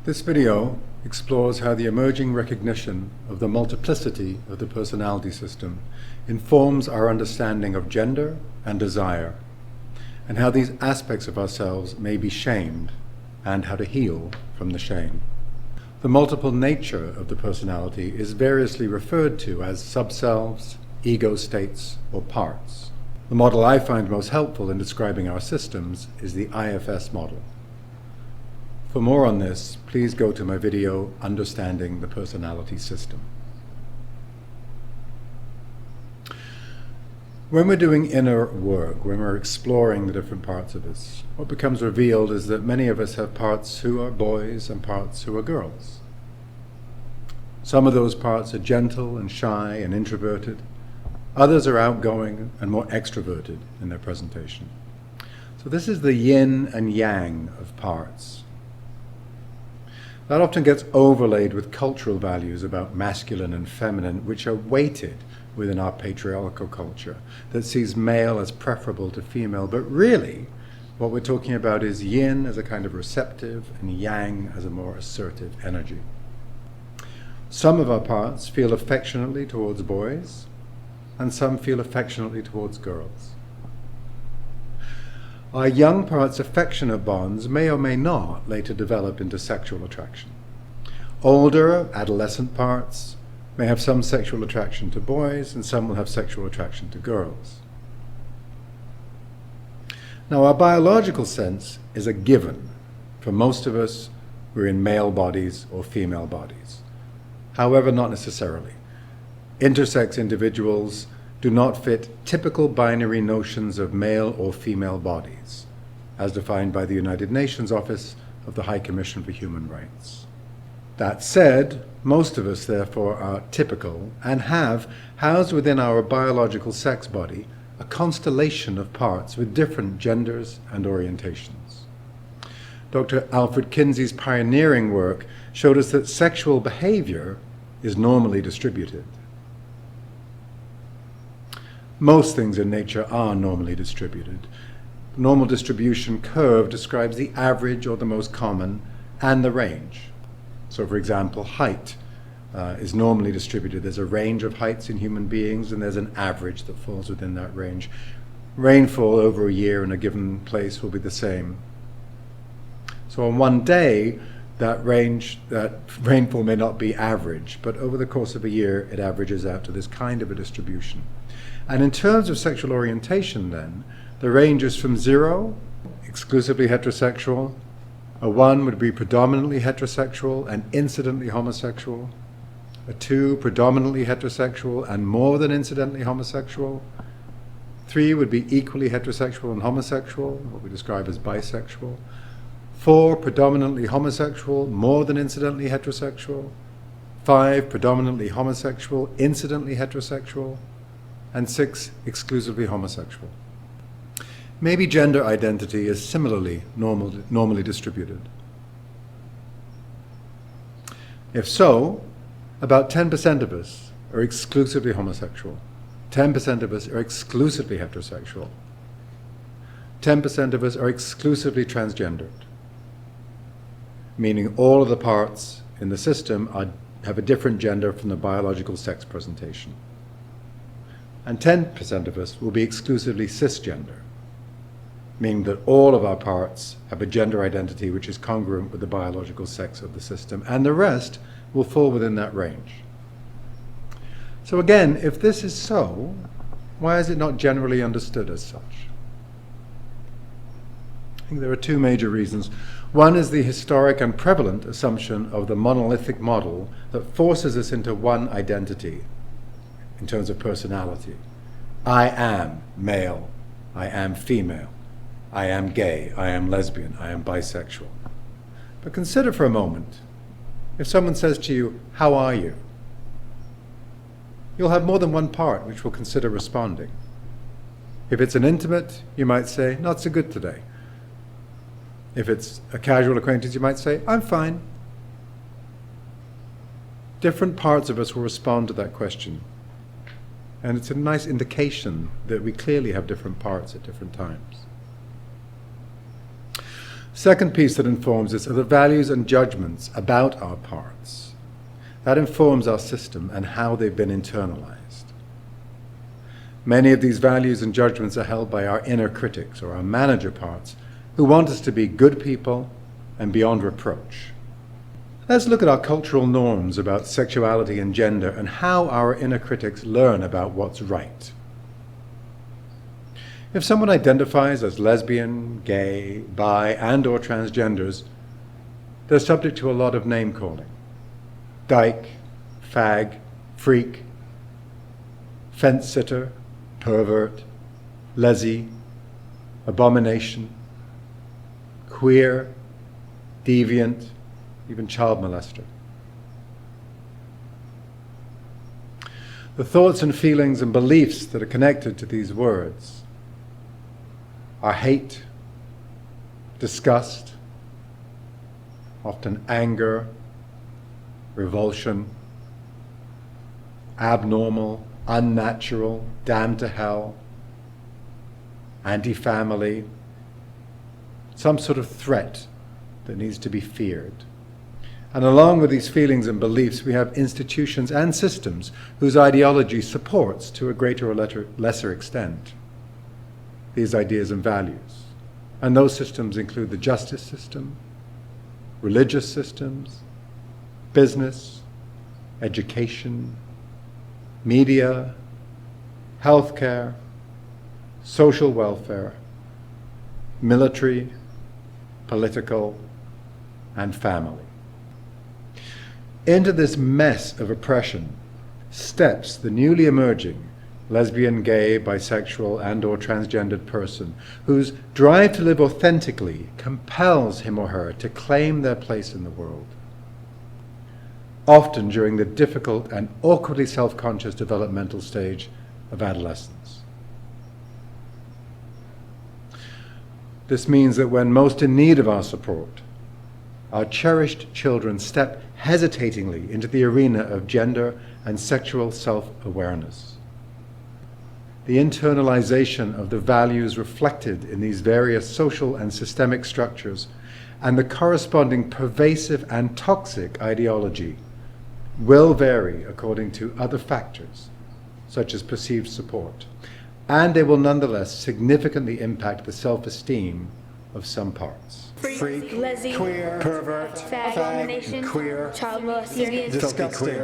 This video explores how the emerging recognition of the multiplicity of the personality system informs our understanding of gender and desire, and how these aspects of ourselves may be shamed, and how to heal from the shame. The multiple nature of the personality is variously referred to as subselves, ego states, or parts. The model I find most helpful in describing our systems is the IFS model. For more on this, please go to my video, Understanding the Personality System. When we're doing inner work, when we're exploring the different parts of us, what becomes revealed is that many of us have parts who are boys and parts who are girls. Some of those parts are gentle and shy and introverted. Others are outgoing and more extroverted in their presentation. So this is the yin and yang of parts. That often gets overlaid with cultural values about masculine and feminine, which are weighted within our patriarchal culture that sees male as preferable to female. But really, what we're talking about is yin as a kind of receptive and yang as a more assertive energy. Some of our parts feel affectionately towards boys, and some feel affectionately towards girls. Our young parts' affectionate bonds may or may not later develop into sexual attraction. Older, adolescent parts may have some sexual attraction to boys, and some will have sexual attraction to girls. Now, our biological sense is a given. For most of us, we're in male bodies or female bodies. However, not necessarily. Intersex individuals do not fit typical binary notions of male or female bodies, as defined by the United Nations Office of the High Commission for Human Rights. That said, most of us, therefore, are typical and have, housed within our biological sex body, a constellation of parts with different genders and orientations. Dr. Alfred Kinsey's pioneering work showed us that sexual behavior is normally distributed. Most things in nature are normally distributed. Normal distribution curve describes the average or the most common and the range. So, for example, height is normally distributed. There's a range of heights in human beings, and there's an average that falls within that range. Rainfall over a year in a given place will be the same. So on one day, that rainfall may not be average, but over the course of a year, it averages out to this kind of a distribution. And in terms of sexual orientation, then, the range is from 0, exclusively heterosexual. A 1 would be predominantly heterosexual and incidentally homosexual. A 2, predominantly heterosexual and more than incidentally homosexual. 3 would be equally heterosexual and homosexual, what we describe as bisexual. 4, predominantly homosexual, more than incidentally heterosexual. 5, predominantly homosexual, incidentally heterosexual. And 6, exclusively homosexual. Maybe gender identity is similarly normally distributed. If so, about 10% of us are exclusively homosexual. 10% of us are exclusively heterosexual. 10% of us are exclusively transgendered, meaning all of the parts in the system have a different gender from the biological sex presentation. And 10% of us will be exclusively cisgender, meaning that all of our parts have a gender identity which is congruent with the biological sex of the system, and the rest will fall within that range. So again, if this is so, why is it not generally understood as such? I think there are two major reasons. One is the historic and prevalent assumption of the monolithic model that forces us into one identity in terms of personality. I am male, I am female, I am gay, I am lesbian, I am bisexual. But consider for a moment, if someone says to you, "How are you?" You'll have more than one part which will consider responding. If it's an intimate, you might say, "Not so good today." If it's a casual acquaintance, you might say, "I'm fine." Different parts of us will respond to that question. And it's a nice indication that we clearly have different parts at different times. Second piece that informs us are the values and judgments about our parts. That informs our system and how they've been internalized. Many of these values and judgments are held by our inner critics, or our manager parts, who want us to be good people and beyond reproach. Let's look at our cultural norms about sexuality and gender and how our inner critics learn about what's right. If someone identifies as lesbian, gay, bi, and/or transgenders, they're subject to a lot of name-calling. Dyke, fag, freak, fence-sitter, pervert, lessee, abomination, queer, deviant, even child molester. The thoughts and feelings and beliefs that are connected to these words are hate, disgust, often anger, revulsion, abnormal, unnatural, damned to hell, anti-family, some sort of threat that needs to be feared. And along with these feelings and beliefs, we have institutions and systems whose ideology supports, to a greater or lesser extent, these ideas and values. And those systems include the justice system, religious systems, business, education, media, healthcare, social welfare, military, political, and family. Into this mess of oppression steps the newly emerging lesbian, gay, bisexual, and/or transgendered person whose drive to live authentically compels him or her to claim their place in the world, often during the difficult and awkwardly self-conscious developmental stage of adolescence. This means that when most in need of our support, our cherished children step hesitatingly into the arena of gender and sexual self-awareness. The internalization of the values reflected in these various social and systemic structures and the corresponding pervasive and toxic ideology will vary according to other factors, such as perceived support, and they will nonetheless significantly impact the self-esteem of some parts. Freak, lessee, queer, pervert, fag, abomination, queer, child molester, disgusting,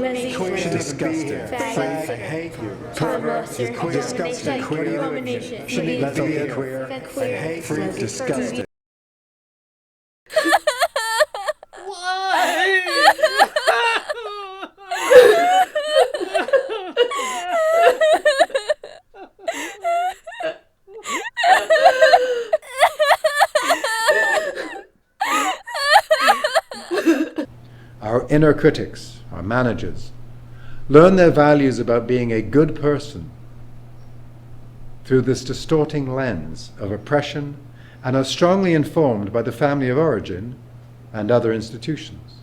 lessee, queer, disgusting, fag, fag, I hate you, child pervert, molester, queer, disgusting, queer, abomination, shouldn't even be queer, queer, I queer, hate freak, lessee, disgusting. Our inner critics, our managers, learn their values about being a good person through this distorting lens of oppression and are strongly informed by the family of origin and other institutions.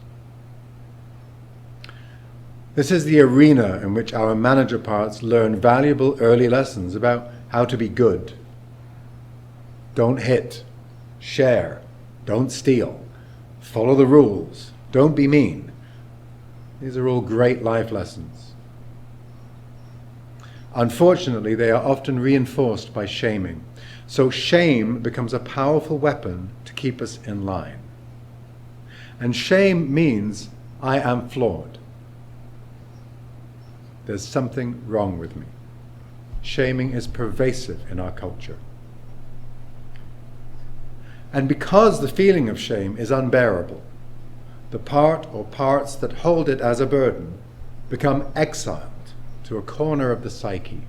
This is the arena in which our manager parts learn valuable early lessons about how to be good. Don't hit, share, don't steal, follow the rules, don't be mean. These are all great life lessons. Unfortunately, they are often reinforced by shaming. So shame becomes a powerful weapon to keep us in line. And shame means I am flawed. There's something wrong with me. Shaming is pervasive in our culture. And because the feeling of shame is unbearable, the part or parts that hold it as a burden become exiled to a corner of the psyche.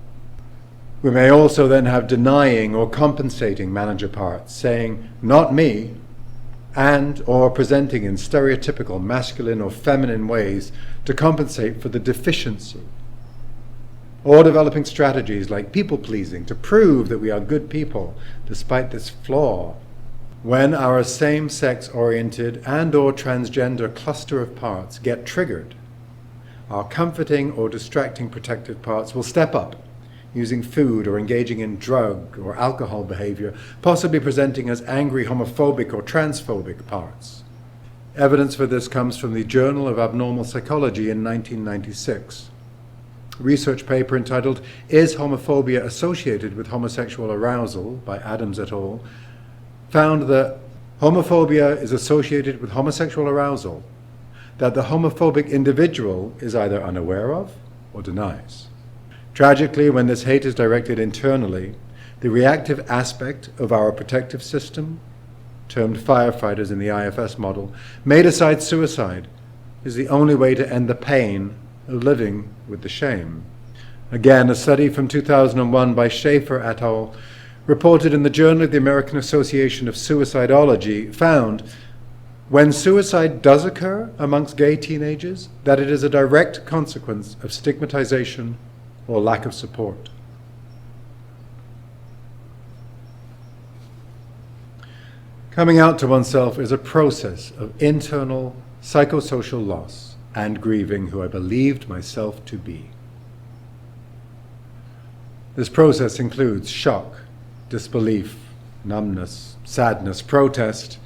We may also then have denying or compensating manager parts, saying, not me, and or presenting in stereotypical masculine or feminine ways to compensate for the deficiency, or developing strategies like people-pleasing to prove that we are good people despite this flaw. When our same-sex oriented and or transgender cluster of parts get triggered, our comforting or distracting protective parts will step up, using food or engaging in drug or alcohol behavior, possibly presenting as angry, homophobic, or transphobic parts. Evidence for this comes from the Journal of Abnormal Psychology in 1996. A research paper entitled "Is Homophobia Associated with Homosexual Arousal?" by Adams et al. Found that homophobia is associated with homosexual arousal that the homophobic individual is either unaware of or denies. Tragically, when this hate is directed internally, the reactive aspect of our protective system, termed firefighters in the IFS model, may decide suicide is the only way to end the pain of living with the shame. Again, a study from 2001 by Schaefer et al., reported in the Journal of the American Association of Suicidology, found when suicide does occur amongst gay teenagers, that it is a direct consequence of stigmatization or lack of support. Coming out to oneself is a process of internal psychosocial loss and grieving who I believed myself to be. This process includes shock, disbelief, numbness, sadness, protest.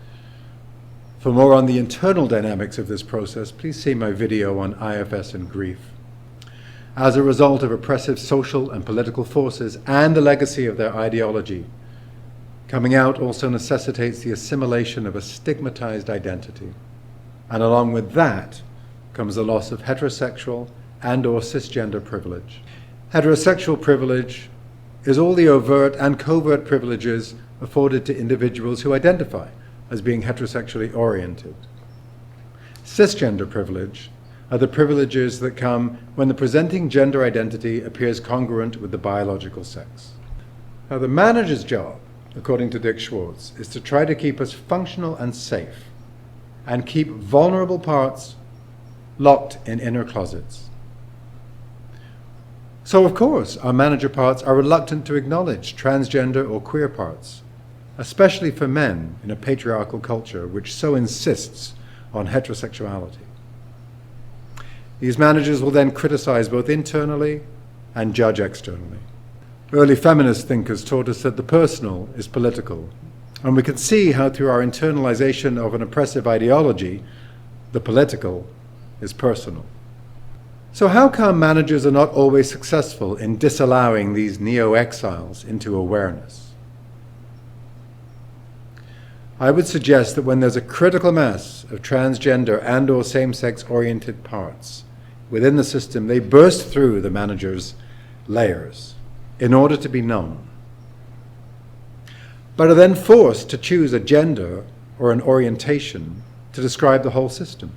For more on the internal dynamics of this process, please see my video on IFS and grief. As a result of oppressive social and political forces and the legacy of their ideology, coming out also necessitates the assimilation of a stigmatized identity. And along with that comes the loss of heterosexual and/or cisgender privilege. Heterosexual privilege is all the overt and covert privileges afforded to individuals who identify as being heterosexually oriented. Cisgender privilege are the privileges that come when the presenting gender identity appears congruent with the biological sex. Now, the manager's job, according to Dick Schwartz, is to try to keep us functional and safe, and keep vulnerable parts locked in inner closets. So, of course, our manager parts are reluctant to acknowledge transgender or queer parts, especially for men in a patriarchal culture which so insists on heterosexuality. These managers will then criticize both internally and judge externally. Early feminist thinkers taught us that the personal is political, and we can see how through our internalization of an oppressive ideology, the political is personal. So how come managers are not always successful in disallowing these neo-exiles into awareness? I would suggest that when there's a critical mass of transgender and/or same-sex oriented parts within the system, they burst through the manager's layers in order to be known, but are then forced to choose a gender or an orientation to describe the whole system.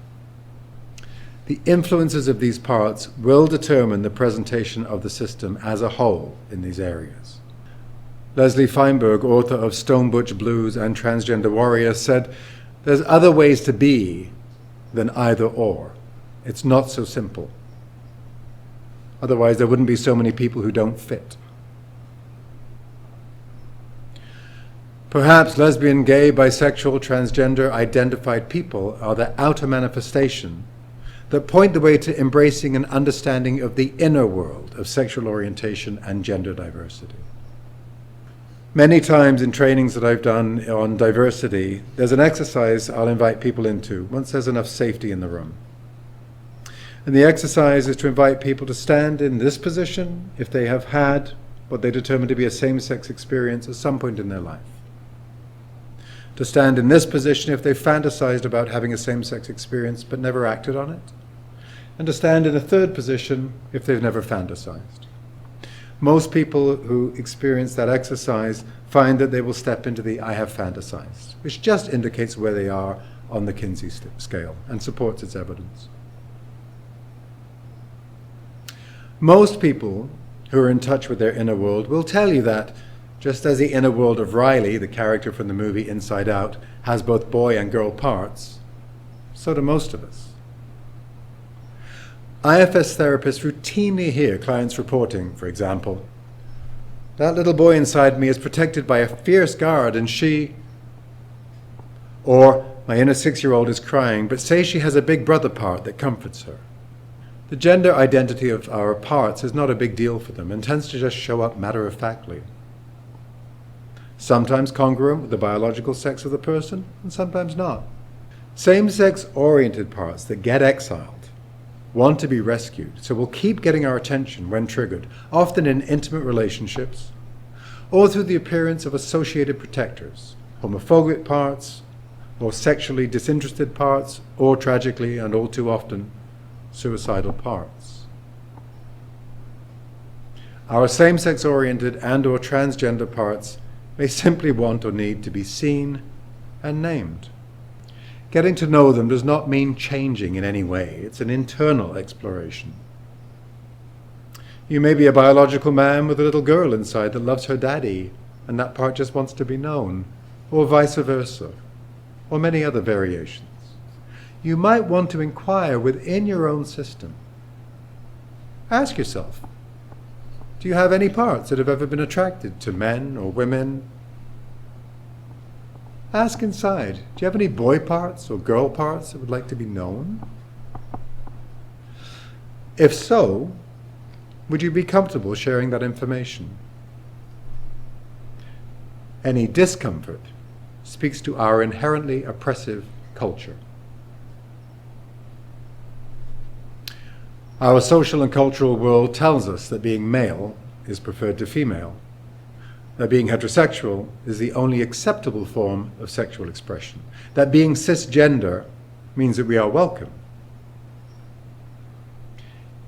The influences of these parts will determine the presentation of the system as a whole in these areas. Leslie Feinberg, author of Stone Butch Blues and Transgender Warrior, said, "There's other ways to be than either or. It's not so simple. Otherwise, there wouldn't be so many people who don't fit." Perhaps lesbian, gay, bisexual, transgender identified people are the outer manifestation that point the way to embracing an understanding of the inner world of sexual orientation and gender diversity. Many times in trainings that I've done on diversity, there's an exercise I'll invite people into once there's enough safety in the room. And the exercise is to invite people to stand in this position if they have had what they determine to be a same-sex experience at some point in their life. To stand in this position if they've fantasized about having a same-sex experience but never acted on it. And to stand in a third position if they've never fantasized. Most people who experience that exercise find that they will step into the "I have fantasized," which just indicates where they are on the Kinsey scale and supports its evidence. Most people who are in touch with their inner world will tell you that, just as the inner world of Riley, the character from the movie Inside Out, has both boy and girl parts, so do most of us. IFS therapists routinely hear clients reporting, for example, "That little boy inside me is protected by a fierce guard and she," or "My inner 6-year-old is crying, but say she has a big brother part that comforts her." The gender identity of our parts is not a big deal for them and tends to just show up matter-of-factly. Sometimes congruent with the biological sex of the person, and sometimes not. Same-sex oriented parts that get exiled want to be rescued, so will keep getting our attention when triggered, often in intimate relationships, or through the appearance of associated protectors, homophobic parts, or sexually disinterested parts, or tragically, and all too often, suicidal parts. Our same-sex oriented and or transgender parts may simply want or need to be seen and named. Getting to know them does not mean changing in any way. It's an internal exploration. You may be a biological man with a little girl inside that loves her daddy, and that part just wants to be known, or vice versa, or many other variations. You might want to inquire within your own system. Ask yourself, do you have any parts that have ever been attracted to men or women? Ask inside, do you have any boy parts or girl parts that would like to be known? If so, would you be comfortable sharing that information? Any discomfort speaks to our inherently oppressive culture. Our social and cultural world tells us that being male is preferred to female, that being heterosexual is the only acceptable form of sexual expression, that being cisgender means that we are welcome.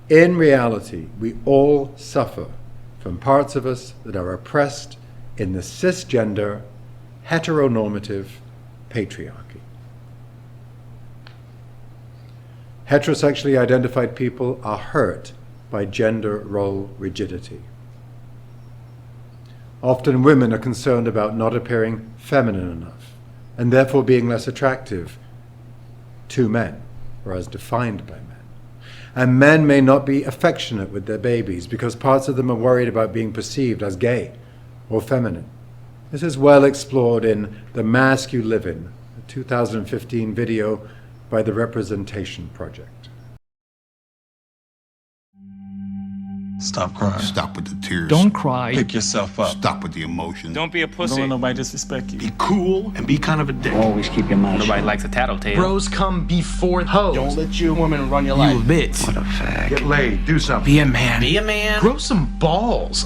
In reality, we all suffer from parts of us that are oppressed in the cisgender, heteronormative patriarchy. Heterosexually identified people are hurt by gender role rigidity. Often women are concerned about not appearing feminine enough, and therefore being less attractive to men, or as defined by men. And men may not be affectionate with their babies because parts of them are worried about being perceived as gay or feminine. This is well explored in The Mask You Live In, a 2015 video by the Representation Project. Stop crying. Stop with the tears. Don't cry. Pick yourself up. Stop with the emotion. Don't be a pussy. Don't let nobody disrespect you. Be cool and be kind of a dick. Always keep your mouth Nobody shut. likes a tattletale. Bros come before hoes. Don't let your woman run your life. You bitch. What a fag. Get laid. Do something. Be a man. Be a man. Grow some balls.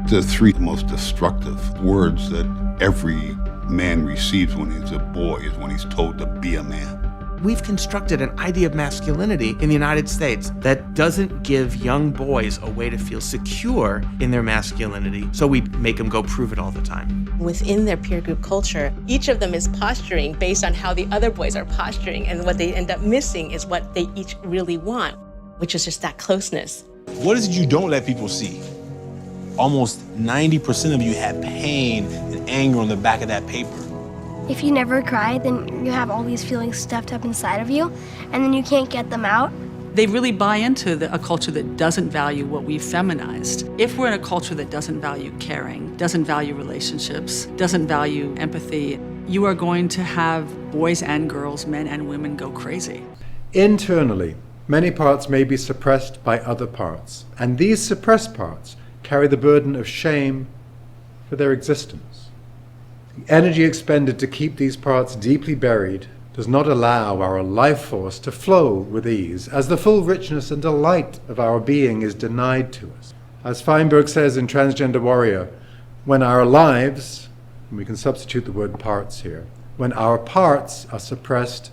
The three most destructive words that every man receives when he's a boy is when he's told to be a man. We've constructed an idea of masculinity in the United States that doesn't give young boys a way to feel secure in their masculinity, so we make them go prove it all the time. Within their peer group culture, each of them is posturing based on how the other boys are posturing, and what they end up missing is what they each really want, which is just that closeness. What is it you don't let people see? Almost 90% of you have pain and anger on the back of that paper. If you never cry, then you have all these feelings stuffed up inside of you, and then you can't get them out. They really buy into a culture that doesn't value what we've feminized. If we're in a culture that doesn't value caring, doesn't value relationships, doesn't value empathy, you are going to have boys and girls, men and women go crazy. Internally, many parts may be suppressed by other parts, and these suppressed parts carry the burden of shame for their existence. The energy expended to keep these parts deeply buried does not allow our life force to flow with ease, as the full richness and delight of our being is denied to us. As Feinberg says in Transgender Warrior, when our lives, and we can substitute the word parts here, when our parts are suppressed,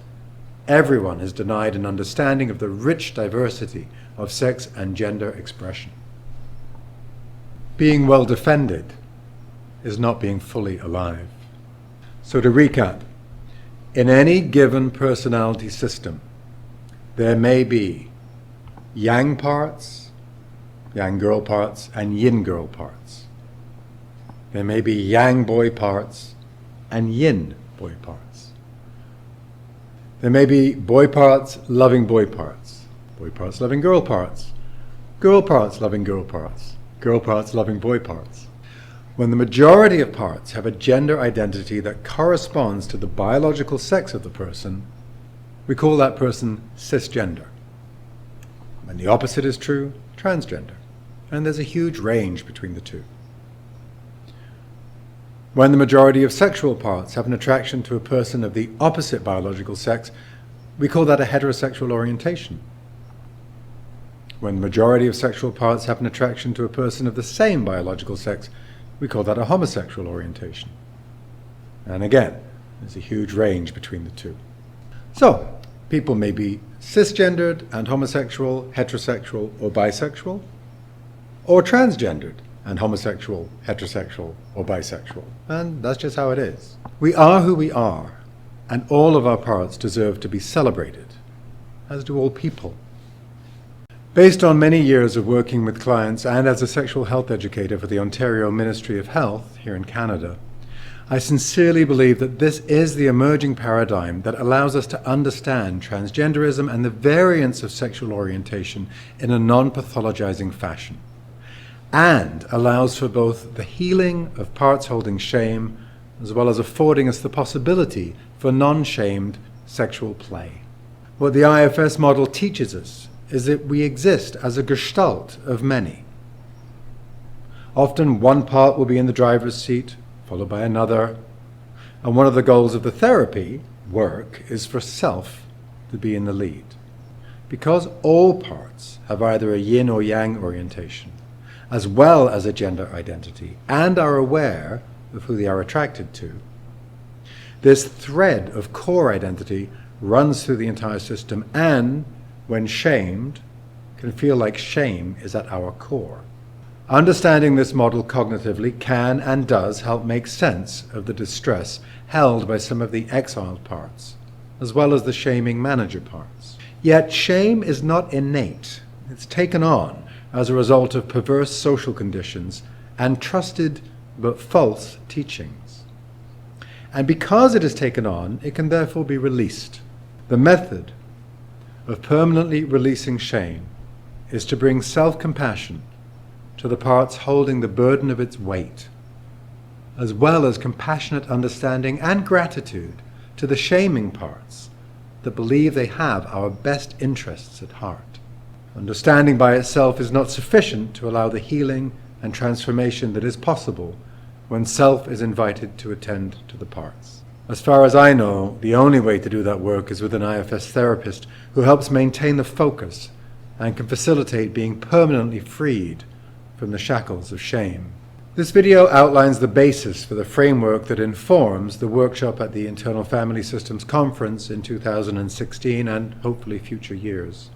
everyone is denied an understanding of the rich diversity of sex and gender expression. Being well defended is not being fully alive. So to recap, in any given personality system, there may be yang parts, yang girl parts, and yin girl parts. There may be yang boy parts and yin boy parts. There may be boy parts loving boy parts loving girl parts loving girl parts, loving boy parts. When the majority of parts have a gender identity that corresponds to the biological sex of the person, we call that person cisgender. When the opposite is true, transgender. And there's a huge range between the two. When the majority of sexual parts have an attraction to a person of the opposite biological sex, we call that a heterosexual orientation. When the majority of sexual parts have an attraction to a person of the same biological sex, we call that a homosexual orientation. And again, there's a huge range between the two. So, people may be cisgendered and homosexual, heterosexual, or bisexual, or transgendered and homosexual, heterosexual, or bisexual. And that's just how it is. We are who we are, and all of our parts deserve to be celebrated, as do all people. Based on many years of working with clients and as a sexual health educator for the Ontario Ministry of Health here in Canada, I sincerely believe that this is the emerging paradigm that allows us to understand transgenderism and the variance of sexual orientation in a non-pathologizing fashion, and allows for both the healing of parts holding shame, as well as affording us the possibility for non-shamed sexual play. What the IFS model teaches us is that we exist as a gestalt of many. Often one part will be in the driver's seat, followed by another, and one of the goals of the therapy work is for self to be in the lead. Because all parts have either a yin or yang orientation, as well as a gender identity, and are aware of who they are attracted to, this thread of core identity runs through the entire system and, when shamed, can feel like shame is at our core. Understanding this model cognitively can and does help make sense of the distress held by some of the exiled parts, as well as the shaming manager parts. Yet shame is not innate. It's taken on as a result of perverse social conditions and trusted but false teachings. And because it is taken on, it can therefore be released. The method of permanently releasing shame is to bring self-compassion to the parts holding the burden of its weight, as well as compassionate understanding and gratitude to the shaming parts that believe they have our best interests at heart. Understanding by itself is not sufficient to allow the healing and transformation that is possible when self is invited to attend to the parts. As far as I know, the only way to do that work is with an IFS therapist who helps maintain the focus and can facilitate being permanently freed from the shackles of shame. This video outlines the basis for the framework that informs the workshop at the Internal Family Systems Conference in 2016 and hopefully future years.